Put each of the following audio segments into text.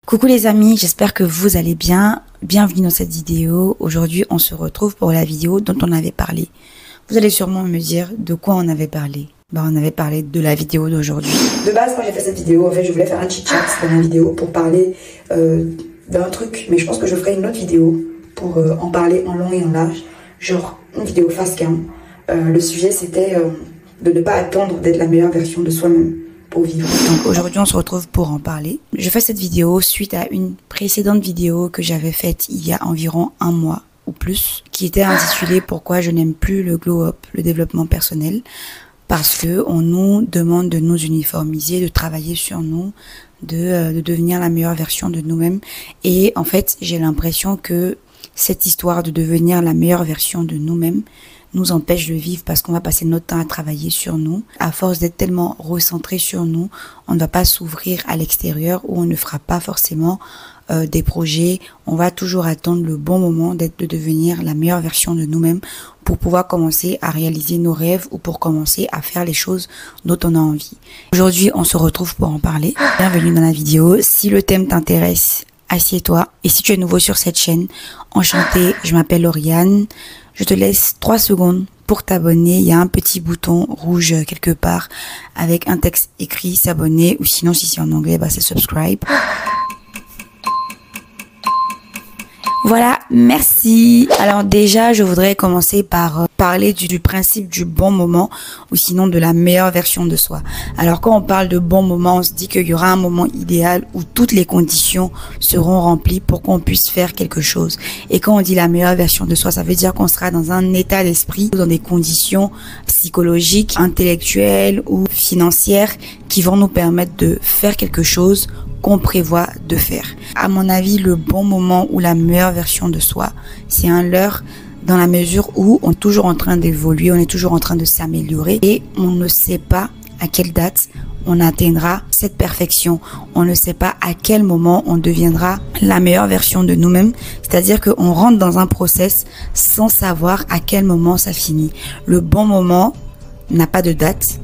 Coucou les amis, j'espère que vous allez bien. Bienvenue dans cette vidéo. Aujourd'hui, on se retrouve pour la vidéo dont on avait parlé. Vous allez sûrement me dire de quoi on avait parlé. On avait parlé de la vidéo d'aujourd'hui. De base, quand j'ai fait cette vidéo, en fait, je voulais faire un chit-chat dans la vidéo pour parler d'un truc. Mais je pense que je ferai une autre vidéo pour en parler en long et en large. Genre une vidéo face cam. Le sujet, c'était de ne pas attendre d'être la meilleure version de soi-même. Pour vivre. Donc aujourd'hui on se retrouve pour en parler. Je fais cette vidéo suite à une précédente vidéo que j'avais faite il y a environ un mois ou plus, qui était intitulée Pourquoi je n'aime plus le glow up, le développement personnel, parce que on nous demande de nous uniformiser, de travailler sur nous, de devenir la meilleure version de nous-mêmes. Et en fait j'ai l'impression que cette histoire de devenir la meilleure version de nous-mêmes nous empêche de vivre parce qu'on va passer notre temps à travailler sur nous. À force d'être tellement recentré sur nous, on ne va pas s'ouvrir à l'extérieur ou on ne fera pas forcément des projets. On va toujours attendre le bon moment de devenir la meilleure version de nous-mêmes pour pouvoir commencer à réaliser nos rêves ou pour commencer à faire les choses dont on a envie. Aujourd'hui, on se retrouve pour en parler. Bienvenue dans la vidéo. Si le thème t'intéresse, assieds-toi. Et si tu es nouveau sur cette chaîne, enchantée, je m'appelle Lauriane. Je te laisse 3 secondes pour t'abonner. Il y a un petit bouton rouge quelque part avec un texte écrit s'abonner, ou sinon si c'est en anglais, c'est subscribe. Voilà, merci. Alors déjà, je voudrais commencer par parler du principe du bon moment ou sinon de la meilleure version de soi. Alors quand on parle de bon moment, on se dit qu'il y aura un moment idéal où toutes les conditions seront remplies pour qu'on puisse faire quelque chose. Et quand on dit la meilleure version de soi, ça veut dire qu'on sera dans un état d'esprit, dans des conditions psychologiques, intellectuelles ou financières qui vont nous permettre de faire quelque chose qu'on prévoit de faire. À mon avis, le bon moment ou la meilleure version de soi, c'est un leurre dans la mesure où on est toujours en train d'évoluer, on est toujours en train de s'améliorer et on ne sait pas à quelle date on atteindra cette perfection. On ne sait pas à quel moment on deviendra la meilleure version de nous-mêmes. C'est-à-dire qu'on rentre dans un process sans savoir à quel moment ça finit. Le bon moment n'a pas de date.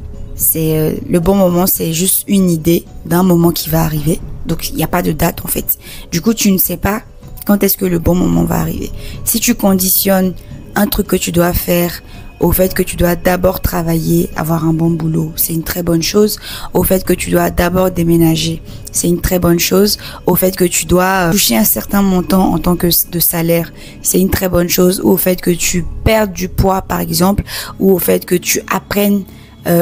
Le bon moment, c'est juste une idée d'un moment qui va arriver. Donc, il n'y a pas de date, en fait. Du coup, tu ne sais pas quand est-ce que le bon moment va arriver. Si tu conditionnes un truc que tu dois faire au fait que tu dois d'abord travailler, avoir un bon boulot, c'est une très bonne chose. Au fait que tu dois d'abord déménager, c'est une très bonne chose. Au fait que tu dois toucher un certain montant en tant que de salaire, c'est une très bonne chose. Ou au fait que tu perdes du poids, par exemple, ou au fait que tu apprennes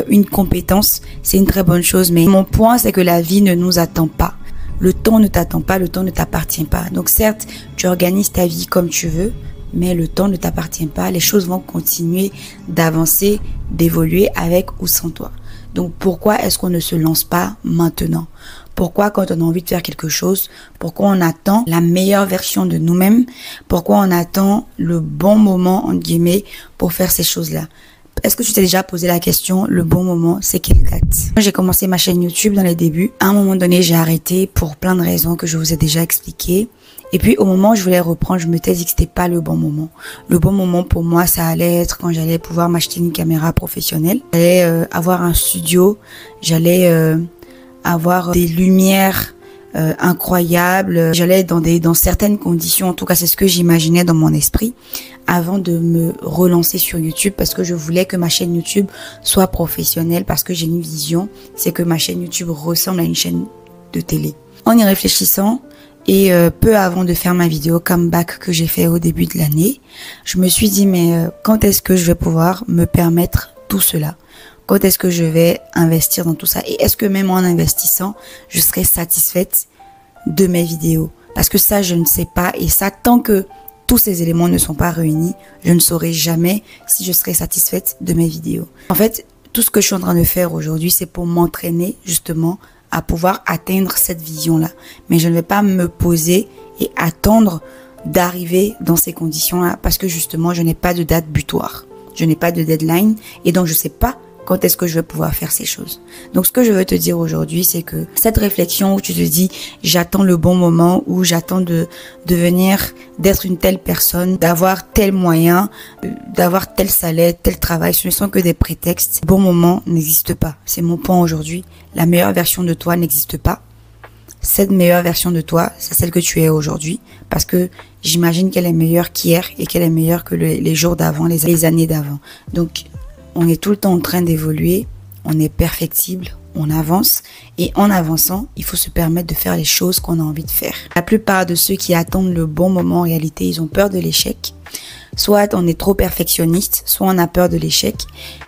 une compétence, c'est une très bonne chose. Mais mon point, c'est que la vie ne nous attend pas. Le temps ne t'attend pas, le temps ne t'appartient pas. Donc certes, tu organises ta vie comme tu veux, mais le temps ne t'appartient pas. Les choses vont continuer d'avancer, d'évoluer avec ou sans toi. Donc pourquoi est-ce qu'on ne se lance pas maintenant? Pourquoi quand on a envie de faire quelque chose, pourquoi on attend la meilleure version de nous-mêmes? Pourquoi on attend le bon moment, entre guillemets, pour faire ces choses-là? Est-ce que tu t'es déjà posé la question, le bon moment, c'est quelle date? Moi, j'ai commencé ma chaîne YouTube dans les débuts. À un moment donné, j'ai arrêté pour plein de raisons que je vous ai déjà expliquées. Et puis, au moment où je voulais reprendre, je me suis dit que c'était pas le bon moment. Le bon moment pour moi, ça allait être quand j'allais pouvoir m'acheter une caméra professionnelle. J'allais avoir un studio. J'allais avoir des lumières incroyables. J'allais dans certaines conditions. En tout cas, c'est ce que j'imaginais dans mon esprit avant de me relancer sur YouTube, parce que je voulais que ma chaîne YouTube soit professionnelle, parce que j'ai une vision, c'est que ma chaîne YouTube ressemble à une chaîne de télé. En y réfléchissant et peu avant de faire ma vidéo comeback que j'ai fait au début de l'année, je me suis dit mais quand est-ce que je vais pouvoir me permettre tout cela? Quand est-ce que je vais investir dans tout ça? Et est-ce que même en investissant, je serai satisfaite de mes vidéos? Parce que ça, je ne sais pas. Et ça, tant que tous ces éléments ne sont pas réunis, je ne saurai jamais si je serai satisfaite de mes vidéos. En fait, tout ce que je suis en train de faire aujourd'hui, c'est pour m'entraîner justement à pouvoir atteindre cette vision-là. Mais je ne vais pas me poser et attendre d'arriver dans ces conditions-là parce que justement, je n'ai pas de date butoir. Je n'ai pas de deadline et donc je ne sais pas quand est-ce que je vais pouvoir faire ces choses. Donc ce que je veux te dire aujourd'hui, c'est que cette réflexion où tu te dis j'attends le bon moment, où j'attends de devenir, d'être une telle personne, d'avoir tel moyen, d'avoir tel salaire, tel travail, ce ne sont que des prétextes. Le bon moment n'existe pas. C'est mon point aujourd'hui. La meilleure version de toi n'existe pas. cette meilleure version de toi, c'est celle que tu es aujourd'hui, parce que j'imagine qu'elle est meilleure qu'hier et qu'elle est meilleure que les jours d'avant, les années d'avant. Donc, on est tout le temps en train d'évoluer, on est perfectible, on avance, et en avançant, il faut se permettre de faire les choses qu'on a envie de faire. La plupart de ceux qui attendent le bon moment, en réalité, ils ont peur de l'échec. Soit on est trop perfectionniste, soit on a peur de l'échec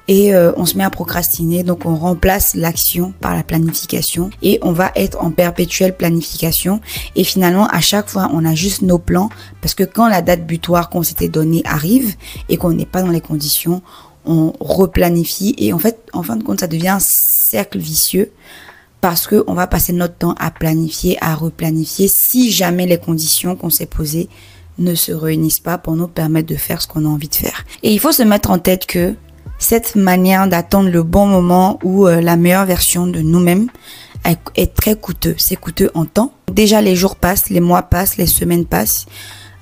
et on se met à procrastiner. Donc on remplace l'action par la planification et on va être en perpétuelle planification. Et finalement, à chaque fois, on a juste nos plans parce que quand la date butoir qu'on s'était donnée arrive et qu'on n'est pas dans les conditions, on replanifie et en fait, en fin de compte, ça devient un cercle vicieux. Parce que on va passer notre temps à planifier, à replanifier si jamais les conditions qu'on s'est posées ne se réunissent pas pour nous permettre de faire ce qu'on a envie de faire. Et il faut se mettre en tête que cette manière d'attendre le bon moment ou la meilleure version de nous-mêmes est très coûteux. C'est coûteux en temps. Déjà, les jours passent, les mois passent, les semaines passent,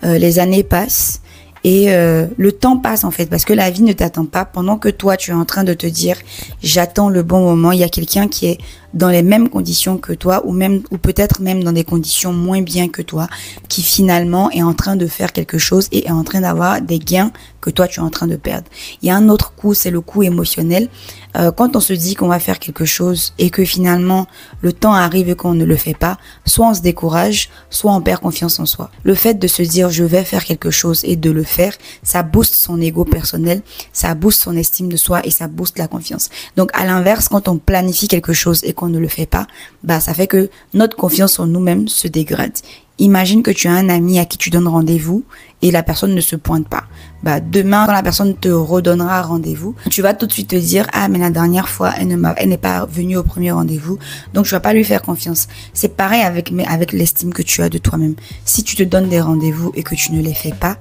les années passent. Et le temps passe en fait parce que la vie ne t'attend pas pendant que toi tu es en train de te dire j'attends le bon moment. Il y a quelqu'un qui est dans les mêmes conditions que toi ou peut-être même dans des conditions moins bien que toi qui finalement est en train de faire quelque chose et est en train d'avoir des gains que toi tu es en train de perdre. Il y a un autre coût, c'est le coût émotionnel. Quand on se dit qu'on va faire quelque chose et que finalement le temps arrive et qu'on ne le fait pas, soit on se décourage, soit on perd confiance en soi. Le fait de se dire je vais faire quelque chose et de le faire, ça booste son ego personnel, ça booste son estime de soi et ça booste la confiance. Donc à l'inverse, quand on planifie quelque chose et qu'on ne le fait pas, bah ça fait que notre confiance en nous-mêmes se dégrade. Imagine que tu as un ami à qui tu donnes rendez-vous et la personne ne se pointe pas. Bah demain, quand la personne te redonnera rendez-vous, tu vas tout de suite te dire ah mais la dernière fois elle n'est pas venue au premier rendez-vous, donc je vais pas lui faire confiance. C'est pareil avec l'estime que tu as de toi-même. Si tu te donnes des rendez-vous et que tu ne les fais pas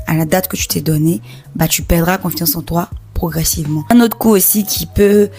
à la date que tu t'es donnée, bah tu perdras confiance en toi progressivement. Un autre coup aussi qui peut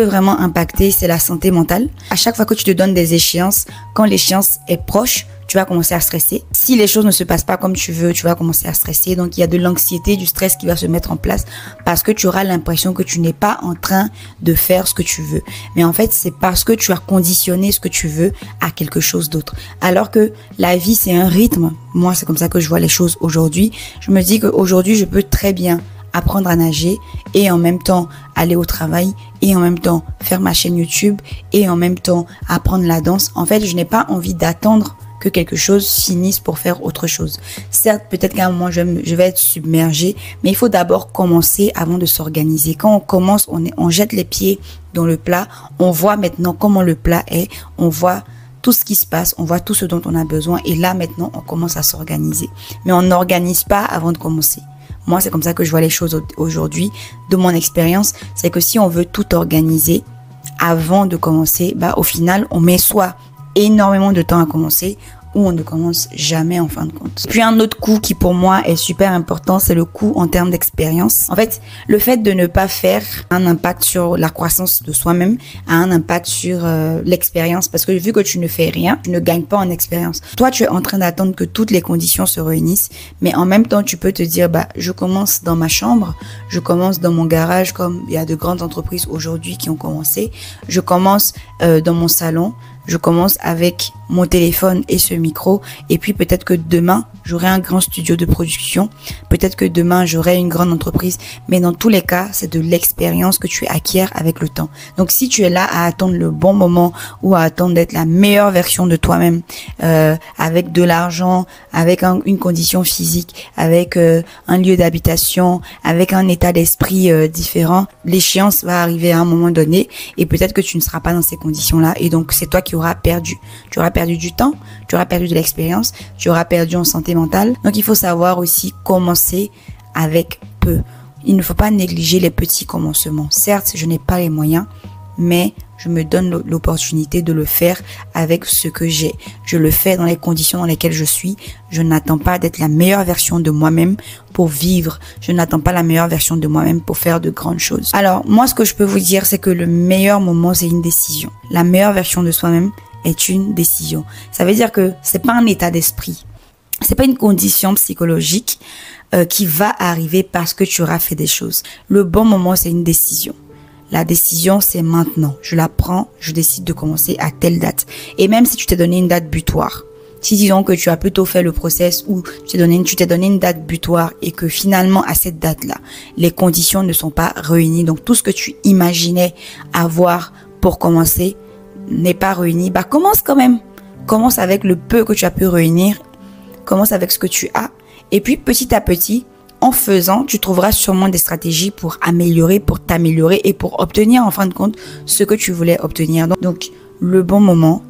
vraiment impacter, c'est la santé mentale. À chaque fois que tu te donnes des échéances, quand l'échéance est proche, tu vas commencer à stresser. Si les choses ne se passent pas comme tu veux, tu vas commencer à stresser. Donc, il y a de l'anxiété, du stress qui va se mettre en place parce que tu auras l'impression que tu n'es pas en train de faire ce que tu veux. Mais en fait, c'est parce que tu as conditionné ce que tu veux à quelque chose d'autre. Alors que la vie, c'est un rythme. Moi, c'est comme ça que je vois les choses aujourd'hui. Je me dis qu'aujourd'hui, je peux très bien apprendre à nager et en même temps aller au travail et en même temps faire ma chaîne YouTube et en même temps apprendre la danse. En fait, je n'ai pas envie d'attendre que quelque chose finisse pour faire autre chose. Certes, peut-être qu'à un moment, je vais être submergée, mais il faut d'abord commencer avant de s'organiser. Quand on commence, on jette les pieds dans le plat, on voit maintenant comment le plat est, on voit tout ce qui se passe, on voit tout ce dont on a besoin et là, maintenant, on commence à s'organiser. Mais on n'organise pas avant de commencer. Moi, c'est comme ça que je vois les choses aujourd'hui. De mon expérience, c'est que si on veut tout organiser avant de commencer, bah, au final, on met soit énormément de temps à commencer ou on ne commence jamais en fin de compte. Puis un autre coût qui pour moi est super important, c'est le coût en termes d'expérience. En fait, le fait de ne pas faire a un impact sur la croissance de soi-même, a un impact sur l'expérience parce que vu que tu ne fais rien, tu ne gagnes pas en expérience. Toi, tu es en train d'attendre que toutes les conditions se réunissent, mais en même temps, tu peux te dire, bah, je commence dans ma chambre, je commence dans mon garage comme il y a de grandes entreprises aujourd'hui qui ont commencé, je commence dans mon salon, je commence avec mon téléphone et ce micro et puis peut-être que demain j'aurai un grand studio de production, peut-être que demain j'aurai une grande entreprise, mais dans tous les cas c'est de l'expérience que tu acquiers avec le temps. Donc si tu es là à attendre le bon moment ou à attendre d'être la meilleure version de toi-même avec de l'argent, avec une condition physique, avec un lieu d'habitation, avec un état d'esprit différent, l'échéance va arriver à un moment donné et peut-être que tu ne seras pas dans ces conditions-là et donc c'est toi qui auras perdu. Tu auras perdu du temps, tu auras perdu de l'expérience, tu auras perdu en santé mentale. Donc il faut savoir aussi commencer avec peu. Il ne faut pas négliger les petits commencements. Certes, je n'ai pas les moyens, mais je me donne l'opportunité de le faire avec ce que j'ai. Je le fais dans les conditions dans lesquelles je suis. Je n'attends pas d'être la meilleure version de moi-même pour vivre. Je n'attends pas la meilleure version de moi-même pour faire de grandes choses. Alors, moi, ce que je peux vous dire, c'est que le meilleur moment, c'est une décision. La meilleure version de soi-même est une décision. Ça veut dire que c'est pas un état d'esprit. C'est pas une condition psychologique qui va arriver parce que tu auras fait des choses. Le bon moment, c'est une décision. La décision, c'est maintenant. Je la prends, je décide de commencer à telle date. Et même si tu t'es donné une date butoir, si disons que tu as plutôt fait le process où tu t'es donné une date butoir et que finalement à cette date-là, les conditions ne sont pas réunies. Donc tout ce que tu imaginais avoir pour commencer n'est pas réuni. Bah commence quand même. Commence avec le peu que tu as pu réunir. Commence avec ce que tu as. Et puis petit à petit, en faisant, tu trouveras sûrement des stratégies pour améliorer, pour t'améliorer et pour obtenir en fin de compte ce que tu voulais obtenir. Donc le bon moment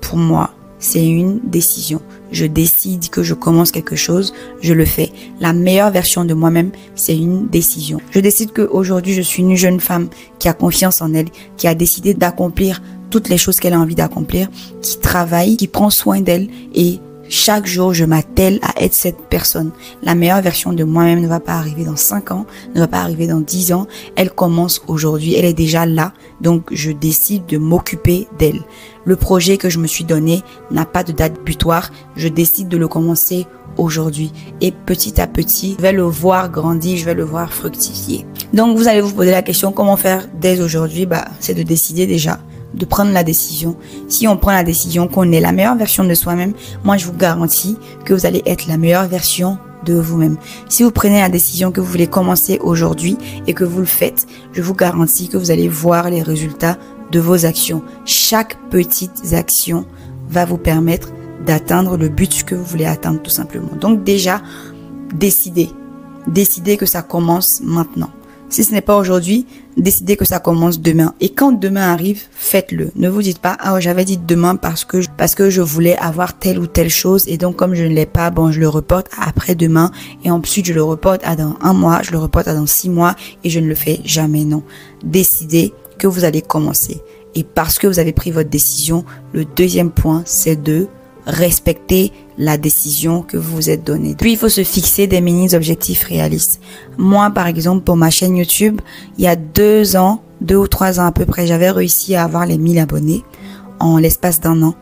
pour moi, c'est une décision. Je décide que je commence quelque chose, je le fais. La meilleure version de moi-même, c'est une décision. Je décide qu'aujourd'hui, je suis une jeune femme qui a confiance en elle, qui a décidé d'accomplir toutes les choses qu'elle a envie d'accomplir, qui travaille, qui prend soin d'elle et chaque jour, je m'attelle à être cette personne. La meilleure version de moi-même ne va pas arriver dans 5 ans, ne va pas arriver dans 10 ans. Elle commence aujourd'hui, elle est déjà là. Donc, je décide de m'occuper d'elle. Le projet que je me suis donné n'a pas de date butoir. Je décide de le commencer aujourd'hui. Et petit à petit, je vais le voir grandir, je vais le voir fructifier. Donc, vous allez vous poser la question, comment faire dès aujourd'hui? C'est de décider déjà, de prendre la décision. Si on prend la décision qu'on est la meilleure version de soi-même, moi je vous garantis que vous allez être la meilleure version de vous-même. Si vous prenez la décision que vous voulez commencer aujourd'hui et que vous le faites, je vous garantis que vous allez voir les résultats de vos actions. Chaque petite action va vous permettre d'atteindre le but que vous voulez atteindre tout simplement. Donc déjà, décidez que ça commence maintenant. Si ce n'est pas aujourd'hui, décidez que ça commence demain. Et quand demain arrive, faites-le. Ne vous dites pas, ah, j'avais dit demain parce que je voulais avoir telle ou telle chose. Et donc, comme je ne l'ai pas, je le reporte à après-demain. Et ensuite, je le reporte à dans 1 mois, je le reporte à dans 6 mois. Et je ne le fais jamais, non. Décidez que vous allez commencer. Et parce que vous avez pris votre décision, le deuxième point, c'est de respecter la décision que vous vous êtes donnée. Puis, il faut se fixer des mini-objectifs réalistes. Moi, par exemple, pour ma chaîne YouTube, il y a 2 ans, 2 ou 3 ans à peu près, j'avais réussi à avoir les 1000 abonnés en l'espace d'1 an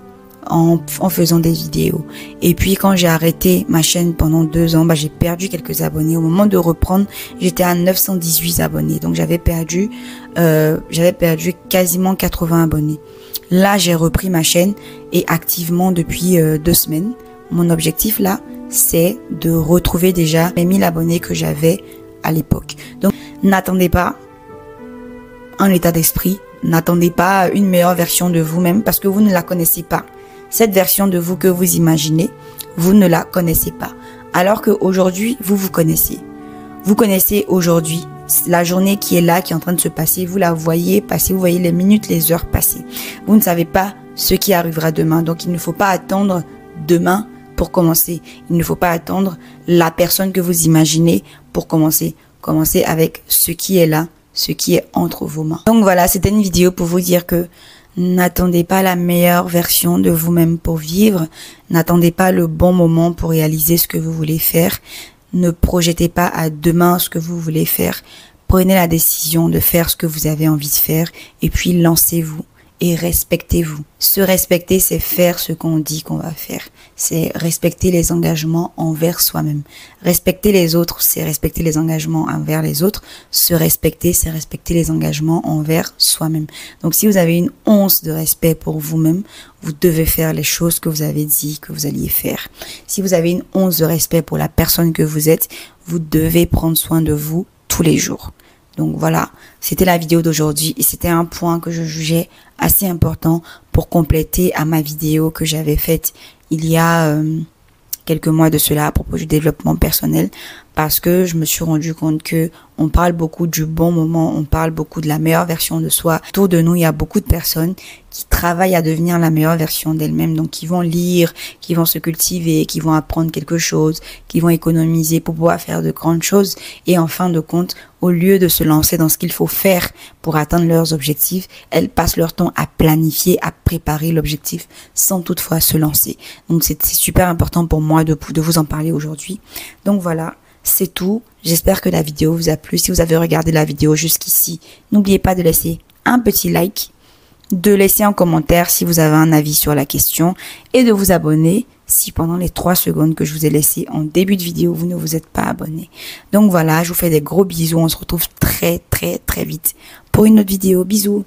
en faisant des vidéos. Et puis, quand j'ai arrêté ma chaîne pendant 2 ans, j'ai perdu quelques abonnés. Au moment de reprendre, j'étais à 918 abonnés. Donc, j'avais perdu quasiment 80 abonnés. Là, j'ai repris ma chaîne et activement depuis 2 semaines. Mon objectif là, c'est de retrouver déjà les 1000 abonnés que j'avais à l'époque. Donc, n'attendez pas un état d'esprit, n'attendez pas une meilleure version de vous-même parce que vous ne la connaissez pas. Cette version de vous que vous imaginez, vous ne la connaissez pas. Alors qu'aujourd'hui, vous connaissez. Vous connaissez aujourd'hui la journée qui est là, qui est en train de se passer. Vous la voyez passer, vous voyez les minutes, les heures passer. Vous ne savez pas ce qui arrivera demain. Donc, il ne faut pas attendre demain pour commencer. Il ne faut pas attendre la personne que vous imaginez pour commencer. Commencez avec ce qui est là, ce qui est entre vos mains. Donc voilà, c'était une vidéo pour vous dire que n'attendez pas la meilleure version de vous-même pour vivre. N'attendez pas le bon moment pour réaliser ce que vous voulez faire. Ne projetez pas à demain ce que vous voulez faire. Prenez la décision de faire ce que vous avez envie de faire et puis lancez-vous et respectez-vous. Se respecter, c'est faire ce qu'on dit qu'on va faire. C'est respecter les engagements envers soi-même. Respecter les autres, c'est respecter les engagements envers les autres. Se respecter, c'est respecter les engagements envers soi-même. Donc, si vous avez une once de respect pour vous-même, vous devez faire les choses que vous avez dit que vous alliez faire. Si vous avez une once de respect pour la personne que vous êtes, vous devez prendre soin de vous tous les jours. Donc voilà, c'était la vidéo d'aujourd'hui et c'était un point que je jugeais assez important pour compléter à ma vidéo que j'avais faite il y a quelques mois de cela à propos du développement personnel parce que je me suis rendu compte que on parle beaucoup du bon moment, on parle beaucoup de la meilleure version de soi. Autour de nous, il y a beaucoup de personnes qui travaillent à devenir la meilleure version d'elles-mêmes, donc qui vont lire, qui vont se cultiver, qui vont apprendre quelque chose, qui vont économiser pour pouvoir faire de grandes choses. Et en fin de compte, au lieu de se lancer dans ce qu'il faut faire pour atteindre leurs objectifs, elles passent leur temps à planifier, à préparer l'objectif sans toutefois se lancer. Donc c'est super important pour moi de vous en parler aujourd'hui. Donc voilà. C'est tout. J'espère que la vidéo vous a plu. Si vous avez regardé la vidéo jusqu'ici, n'oubliez pas de laisser un petit like, de laisser un commentaire si vous avez un avis sur la question et de vous abonner si pendant les 3 secondes que je vous ai laissées en début de vidéo, vous ne vous êtes pas abonné. Donc voilà, je vous fais des gros bisous. On se retrouve très vite pour une autre vidéo. Bisous.